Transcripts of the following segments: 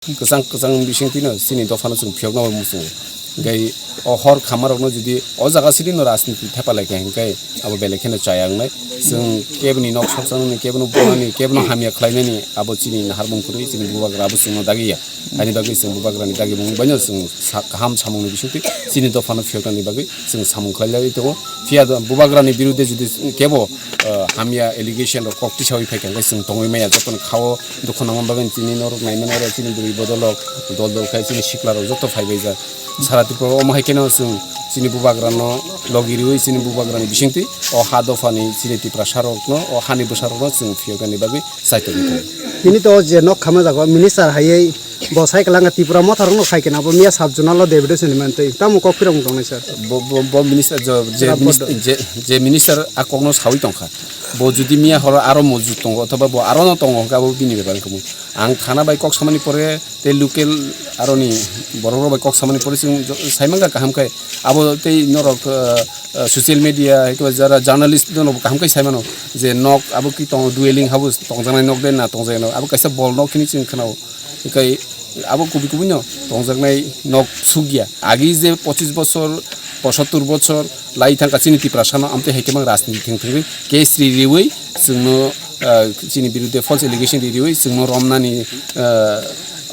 kwchang bisingtwi no chini Dopha no chwng phiyokna musung gai hor khamar no jodi o jaga siri no rajniti thepalai kai hingkai abo belekhene chayangnai chwng kebni nok soksanani kebno bonani kebno hamia khlainani abo chini naharmung kuri chini bubagra abo chwng no dagiya ani bagui chwng bubagrani dagi mung banyo chwng kaham samungni bisingtwi chini Dopha no phiyokna ni bagui chwng samung khlailai tongo phia bubagrani birude jodi kebo hamia allegation ro kokti chawi phaikai chwng tongoi maya jopon khao dukhonang bagan chini norok naimana ro chini duri bodolok dol khai chini shikla ro joto phaibai সারা ত্রিপুরা অমাহাই কেন চিনি বুবাগ্রানো লগিরিওই চিনি বুবাগ্রানি বিসিংতি ও হা দফানি চিনি ত্রিপুরা সারকনো ও হানি বসারকনো जों ফিয়গানি বাগৈ সাইতো দিতো তিনি তো যে নক খামা যাগো মিনিস্টার হাইयै বসাই কলাঙ্গা ত্রিপুরা মথারনো খাইকেনা বো মিয়া সাবজনাল দেবদে সিনেমান্তে তামু কক ফিরম দংনাই স্যার বো মিনিস্টার যে মিনিস্টার আকগনো সাউই তংখা বো যদি মিয়া হর আরো মজুদ তং অথবা বো আরো ন তং গাবো বিনি বেবান কমু आं थाना बाय कक सामानि परे ते लोकेल आरोनि बर'र बाय कक सामानि परे जों साइमांगा काहामखाय आबो ते नरक ससियेल मिडिया एकेबा जरा जार्नालिस्ट दन काहामखाय साइमानो जे नक आबो कि तंग डुएलिंग हाबो तंगजानाय नक देना तंगजायनो आबो कायसा बल नक खिनि जों खोनाव एकाय आबो कुबि कुबि न तंगजानाय नक सुगिया आगि जे 25 बছর 75 বছর লাই थांगा चिनि ত্রিপুরা साना आमते हेकेमां राजनीति थिंथि केस रिरिवै जोंनो चिनि बिरुद्धे फल्स एलिगेशन रिरिवै जोंनो रमनानि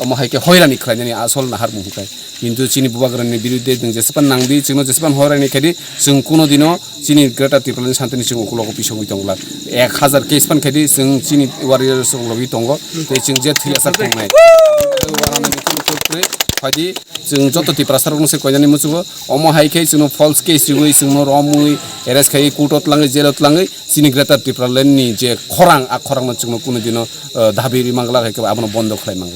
अमाहायके हयरानि खालायनानै आसल नाहार मुंखाय किन्तु चिनि बुबाग्रानि बिरुद्धे जों जेसेबां नांदि जोंनो जेसेबां हयरानि खायदि जों कोनो दिनो चिनि ग्रेटार त्रिपुरानि सान्थिनि जों उखुलखौ पिसंगै दंला 1000 केस फान खायदि जों चिनि वारियर्स लगि दंग ते जों जे थैलासार थांनाय वारानि मुखुलखौ फायदि जों जत त्रिपुरा सारकनो कयजानि मुसुबो अमाहायके जोंनो फल्स केस रिवै जोंनो रमुइ एरेस्ट खाय कुटत लाङै जेलत लाङै चिनि ग्रेटार त्रिपुरा लेन्डनि जे खरां आ खरांनो जोंनो कोनो दिनो दाबि मांगला खायके आबनो बन्द खालायनांगौ